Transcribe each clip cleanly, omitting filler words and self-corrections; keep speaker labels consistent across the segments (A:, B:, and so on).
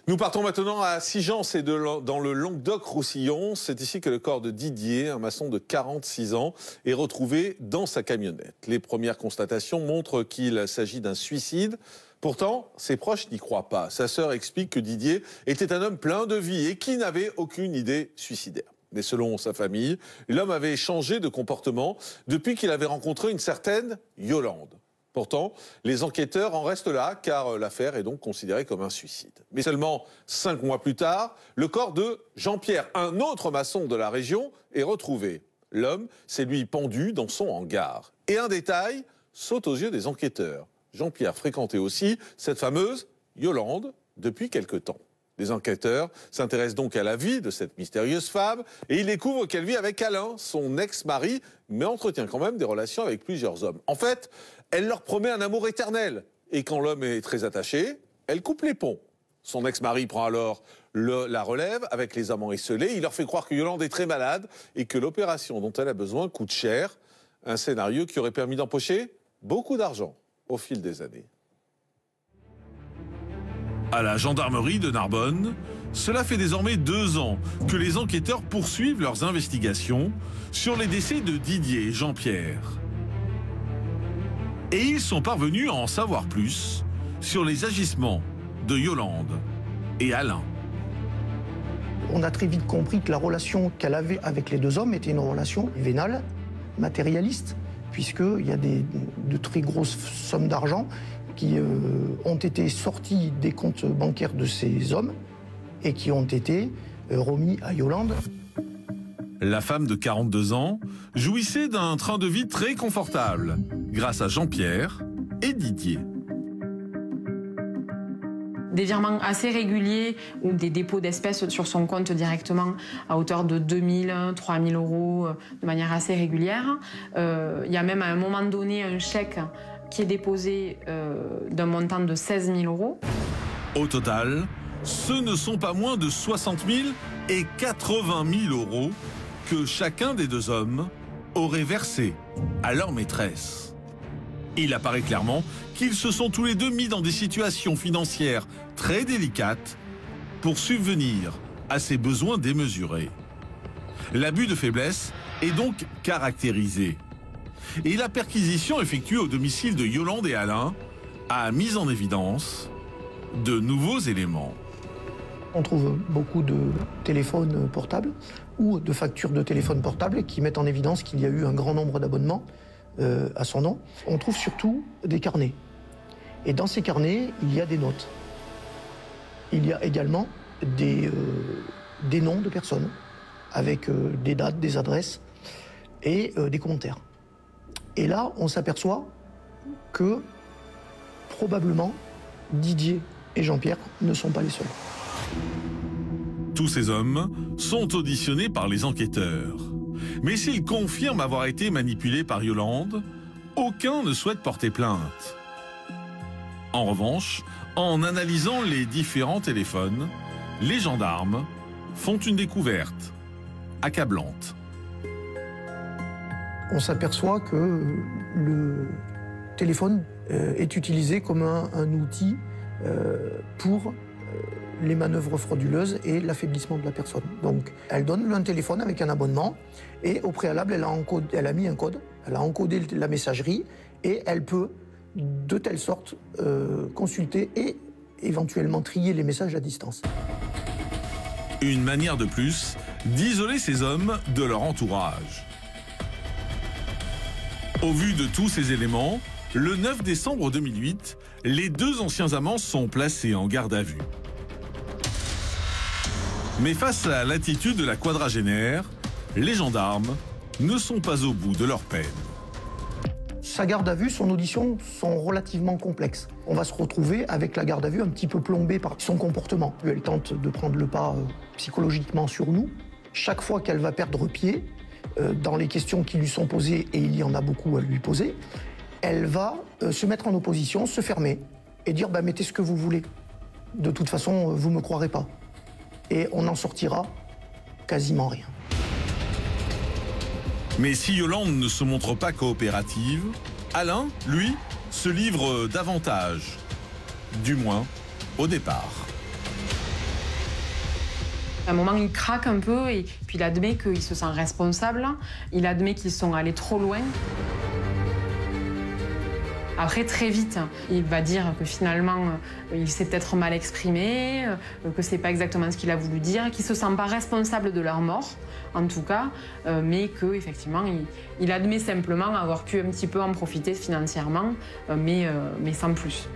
A: Nous partons maintenant à Sigean, c'est dans le Languedoc-Roussillon. C'est ici que le corps de Didier, un maçon de 46 ans, est retrouvé dans sa camionnette. Les premières constatations montrent qu'il s'agit d'un suicide. Pourtant, ses proches n'y croient pas. Sa sœur explique que Didier était un homme plein de vie et qui n'avait aucune idée suicidaire. Mais selon sa famille, l'homme avait changé de comportement depuis qu'il avait rencontré une certaine Yolande. Pourtant, les enquêteurs en restent là, car l'affaire est donc considérée comme un suicide. Mais seulement 5 mois plus tard, le corps de Jean-Pierre, un autre maçon de la région, est retrouvé. L'homme s'est lui pendu dans son hangar. Et un détail saute aux yeux des enquêteurs. Jean-Pierre fréquentait aussi cette fameuse Yolande depuis quelque temps. Les enquêteurs s'intéressent donc à la vie de cette mystérieuse femme et ils découvrent qu'elle vit avec Alain, son ex-mari, mais entretient quand même des relations avec plusieurs hommes. En fait, elle leur promet un amour éternel. Et quand l'homme est très attaché, elle coupe les ponts. Son ex-mari prend alors la relève avec les amants esseulés. Il leur fait croire que Yolande est très malade et que l'opération dont elle a besoin coûte cher. Un scénario qui aurait permis d'empocher beaucoup d'argent au fil des années.
B: À la gendarmerie de Narbonne, cela fait désormais 2 ans que les enquêteurs poursuivent leurs investigations sur les décès de Didier et Jean-Pierre. Et ils sont parvenus à en savoir plus sur les agissements de Yolande et Alain.
C: On a très vite compris que la relation qu'elle avait avec les 2 hommes était une relation vénale, matérialiste, puisqu'il y a de très grosses sommes d'argent qui ont été sortis des comptes bancaires de ces hommes et qui ont été remis à Yolande.
B: La femme de 42 ans jouissait d'un train de vie très confortable grâce à Jean-Pierre et Didier.
D: Des virements assez réguliers ou des dépôts d'espèces sur son compte directement à hauteur de 2 000, 3 000 euros de manière assez régulière. Il y a même à un moment donné un chèque qui est déposé d'un montant de 16 000 euros.
B: Au total, ce ne sont pas moins de 60 000 et 80 000 euros que chacun des 2 hommes aurait versé à leur maîtresse. Il apparaît clairement qu'ils se sont tous les 2 mis dans des situations financières très délicates pour subvenir à ces besoins démesurés. L'abus de faiblesse est donc caractérisé. Et la perquisition effectuée au domicile de Yolande et Alain a mis en évidence de nouveaux éléments.
C: On trouve beaucoup de téléphones portables ou de factures de téléphone portable qui mettent en évidence qu'il y a eu un grand nombre d'abonnements à son nom. On trouve surtout des carnets. Et dans ces carnets, il y a des notes. Il y a également des noms de personnes avec des dates, des adresses et des commentaires. Et là, on s'aperçoit que probablement Didier et Jean-Pierre ne sont pas les seuls.
B: Tous ces hommes sont auditionnés par les enquêteurs. Mais s'ils confirment avoir été manipulés par Yolande, aucun ne souhaite porter plainte. En revanche, en analysant les différents téléphones, les gendarmes font une découverte accablante.
C: On s'aperçoit que le téléphone est utilisé comme un outil pour les manœuvres frauduleuses et l'affaiblissement de la personne. Donc, elle donne un téléphone avec un abonnement et au préalable, elle a mis un code, elle a encodé la messagerie et elle peut, de telle sorte, consulter et éventuellement trier les messages à distance.
B: Une manière de plus d'isoler ces hommes de leur entourage. Au vu de tous ces éléments, le 9 décembre 2008, les 2 anciens amants sont placés en garde à vue. Mais face à l'attitude de la quadragénaire, les gendarmes ne sont pas au bout de leur peine.
C: Sa garde à vue, son audition sont relativement complexes. On va se retrouver avec la garde à vue un petit peu plombée par son comportement. Elle tente de prendre le pas psychologiquement sur nous. Chaque fois qu'elle va perdre pied, dans les questions qui lui sont posées, et il y en a beaucoup à lui poser, elle va se mettre en opposition, se fermer et dire « mettez ce que vous voulez. De toute façon, vous ne me croirez pas. » Et on n'en sortira quasiment rien.
B: Mais si Yolande ne se montre pas coopérative, Alain, lui, se livre davantage. Du moins, au départ.
D: À un moment, il craque un peu et puis il admet qu'il se sent responsable. Il admet qu'ils sont allés trop loin. Après, très vite, il va dire que finalement, il s'est peut-être mal exprimé, que c'est pas exactement ce qu'il a voulu dire, qu'il se sent pas responsable de leur mort, en tout cas, mais qu'effectivement, il admet simplement avoir pu un petit peu en profiter financièrement, mais sans plus.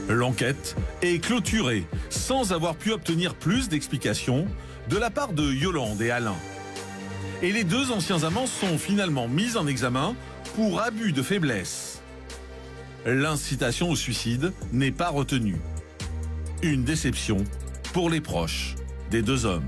B: L'enquête est clôturée sans avoir pu obtenir plus d'explications de la part de Yolande et Alain. Et les deux anciens amants sont finalement mis en examen pour abus de faiblesse. L'incitation au suicide n'est pas retenue. Une déception pour les proches des deux hommes.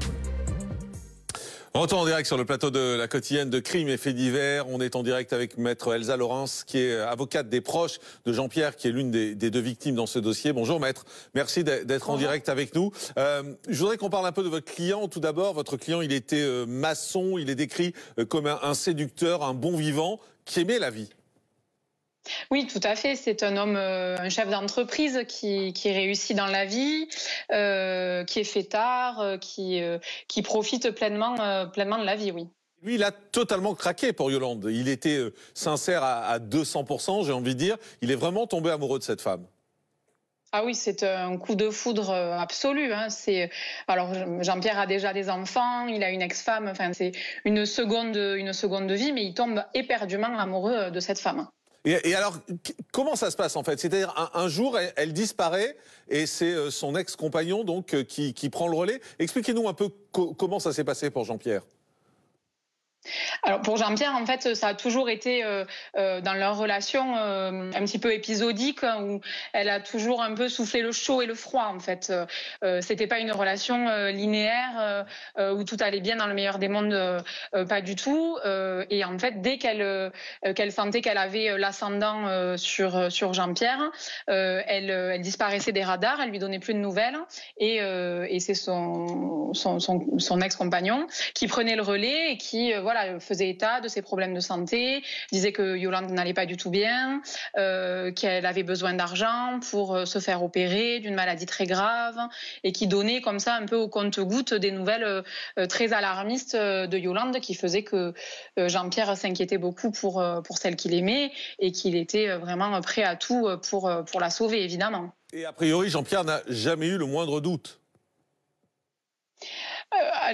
A: On retourne en direct sur le plateau de la quotidienne de Crimes et Faits divers. On est en direct avec maître Elsa Laurence, qui est avocate des proches de Jean-Pierre, qui est l'une des deux victimes dans ce dossier. Bonjour maître, merci d'être en direct avec nous. Je voudrais qu'on parle un peu de votre client. Tout d'abord, votre client, il était maçon, il est décrit comme un séducteur, un bon vivant, qui aimait la vie.
E: Oui, tout à fait. C'est un homme, un chef d'entreprise qui réussit dans la vie, qui est fêtard, qui profite pleinement de la vie, oui.
A: Lui, il a totalement craqué pour Yolande. Il était sincère à 200%, j'ai envie de dire. Il est vraiment tombé amoureux de cette femme.
E: Ah oui, c'est un coup de foudre absolu. Hein. Alors Jean-Pierre a déjà des enfants, il a une ex-femme. Enfin, c'est une seconde vie, mais il tombe éperdument amoureux de cette femme.
A: Et alors, comment ça se passe en fait? C'est-à-dire un jour, elle disparaît et c'est son ex-compagnon donc qui prend le relais. Expliquez-nous un peu comment ça s'est passé pour Jean-Pierre.
E: Alors pour Jean-Pierre, en fait, ça a toujours été dans leur relation un petit peu épisodique, hein, où elle a toujours un peu soufflé le chaud et le froid. En fait, c'était pas une relation linéaire où tout allait bien dans le meilleur des mondes, pas du tout. Et en fait, dès qu'elle sentait qu'elle avait l'ascendant sur Jean-Pierre, elle disparaissait des radars, elle lui donnait plus de nouvelles. Et c'est son ex-compagnon qui prenait le relais et qui faisait état de ses problèmes de santé, disait que Yolande n'allait pas du tout bien, qu'elle avait besoin d'argent pour se faire opérer d'une maladie très grave, et qui donnait comme ça un peu au compte-gouttes des nouvelles très alarmistes de Yolande, qui faisaient que Jean-Pierre s'inquiétait beaucoup pour celle qu'il aimait et qu'il était vraiment prêt à tout pour la sauver, évidemment.
A: Et a priori, Jean-Pierre n'a jamais eu le moindre doute.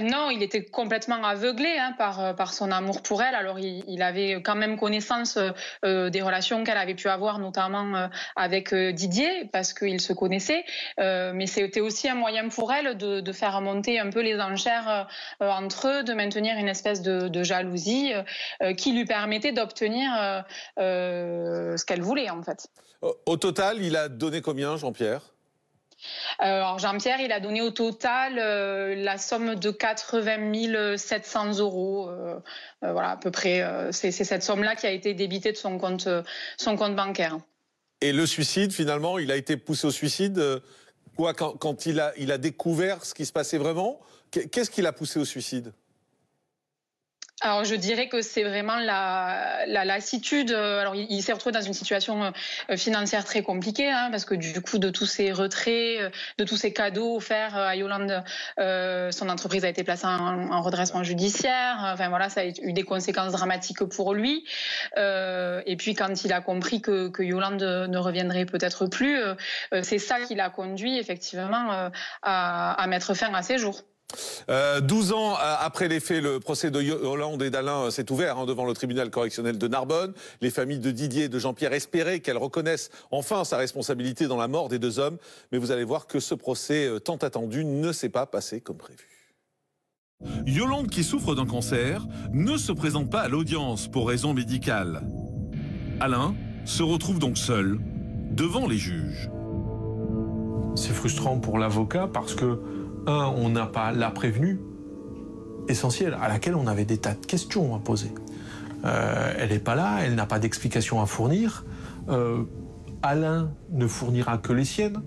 E: Non, il était complètement aveuglé par son amour pour elle. Alors il avait quand même connaissance des relations qu'elle avait pu avoir, notamment avec Didier, parce qu'ils se connaissaient. Mais c'était aussi un moyen pour elle de faire monter un peu les enchères entre eux, de maintenir une espèce de jalousie qui lui permettait d'obtenir ce qu'elle voulait, en fait.
A: Au total, il a donné combien, Jean-Pierre ?
E: Alors Jean-Pierre, il a donné au total la somme de 80 700 euros. Voilà, à peu près. C'est cette somme-là qui a été débitée de son compte bancaire.
A: Et le suicide, finalement, il a été poussé au suicide quand il a découvert ce qui se passait vraiment? Qu'est-ce qui l'a poussé au suicide?
E: Alors je dirais que c'est vraiment la lassitude. Alors il s'est retrouvé dans une situation financière très compliquée, parce que du coup de tous ces retraits, de tous ces cadeaux offerts à Yolande, son entreprise a été placée en redressement judiciaire. Enfin voilà, ça a eu des conséquences dramatiques pour lui. Et puis quand il a compris que Yolande ne reviendrait peut-être plus, c'est ça qui l'a conduit effectivement à mettre fin à ses jours.
A: 12 ans après les faits, le procès de Yolande et d'Alain s'est ouvert devant le tribunal correctionnel de Narbonne. Les familles de Didier et de Jean-Pierre espéraient qu'elle reconnaisse enfin sa responsabilité dans la mort des deux hommes. Mais vous allez voir que ce procès tant attendu ne s'est pas passé comme prévu.
B: Yolande, qui souffre d'un cancer, ne se présente pas à l'audience pour raison médicale. Alain se retrouve donc seul devant les juges.
F: C'est frustrant pour l'avocat parce que on n'a pas la prévenue essentielle à laquelle on avait des tas de questions à poser. Elle n'est pas là, elle n'a pas d'explication à fournir. Alain ne fournira que les siennes.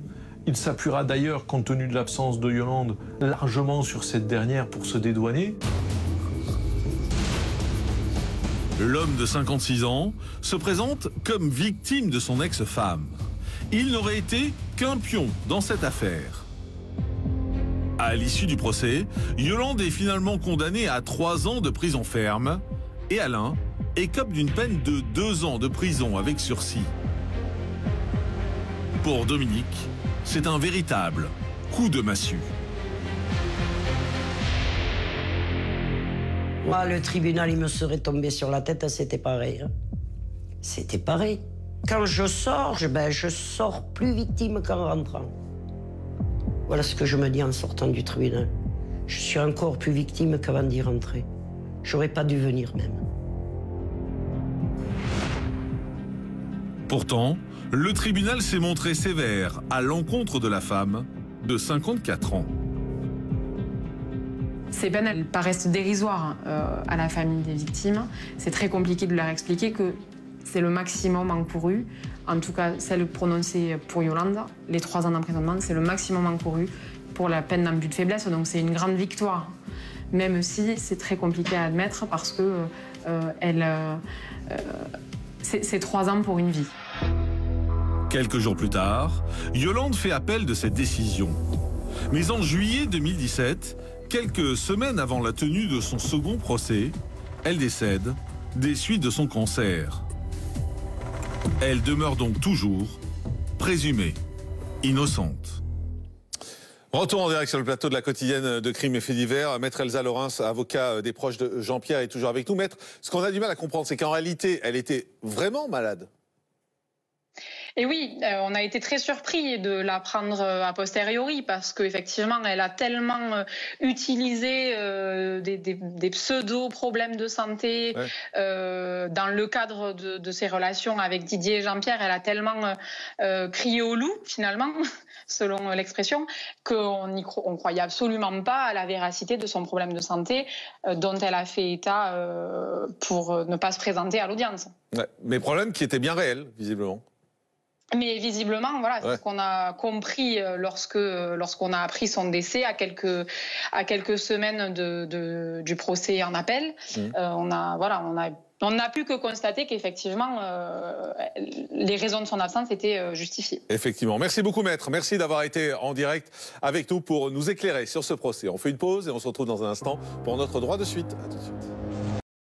F: Il s'appuiera d'ailleurs, compte tenu de l'absence de Yolande, largement sur cette dernière pour se dédouaner.
B: L'homme de 56 ans se présente comme victime de son ex-femme. Il n'aurait été qu'un pion dans cette affaire. À l'issue du procès, Yolande est finalement condamnée à 3 ans de prison ferme et Alain écope d'une peine de 2 ans de prison avec sursis. Pour Dominique, c'est un véritable coup de massue.
G: Moi, le tribunal, il me serait tombé sur la tête, c'était pareil. Hein. C'était pareil. Quand je sors, je sors plus victime qu'en rentrant. Voilà ce que je me dis en sortant du tribunal. Je suis encore plus victime qu'avant d'y rentrer. J'aurais pas dû venir même.
B: Pourtant, le tribunal s'est montré sévère à l'encontre de la femme de 54 ans.
D: Ces peines, elles paraissent dérisoires à la famille des victimes. C'est très compliqué de leur expliquer que c'est le maximum encouru. En tout cas, celle prononcée pour Yolande, les 3 ans d'emprisonnement, c'est le maximum encouru pour la peine d'abus de faiblesse. Donc c'est une grande victoire. Même si c'est très compliqué à admettre parce que c'est 3 ans pour une vie.
B: Quelques jours plus tard, Yolande fait appel de cette décision. Mais en juillet 2017, quelques semaines avant la tenue de son second procès, elle décède des suites de son cancer. Elle demeure donc toujours présumée innocente.
A: Retour en direct sur le plateau de la quotidienne de Crimes et Faits divers. Maître Elsa Laurens, avocat des proches de Jean-Pierre, est toujours avec nous. Maître, ce qu'on a du mal à comprendre, c'est qu'en réalité, elle était vraiment malade.
E: Et oui, on a été très surpris de l'apprendre a posteriori parce qu'effectivement, elle a tellement utilisé des pseudo-problèmes de santé dans le cadre de ses relations avec Didier et Jean-Pierre. Elle a tellement crié au loup, finalement, selon l'expression, qu'on ne croyait absolument pas à la véracité de son problème de santé dont elle a fait état pour ne pas se présenter à l'audience.
A: Ouais, mais problème qui était bien réel, visiblement.
E: Mais visiblement, voilà, c'est ce qu'on a compris lorsqu'on a appris son décès à quelques semaines du procès en appel. On n'a pu que constater qu'effectivement, les raisons de son absence étaient justifiées.
A: Effectivement. Merci beaucoup, Maître. Merci d'avoir été en direct avec nous pour nous éclairer sur ce procès. On fait une pause et on se retrouve dans un instant pour notre droit de suite. À tout de suite.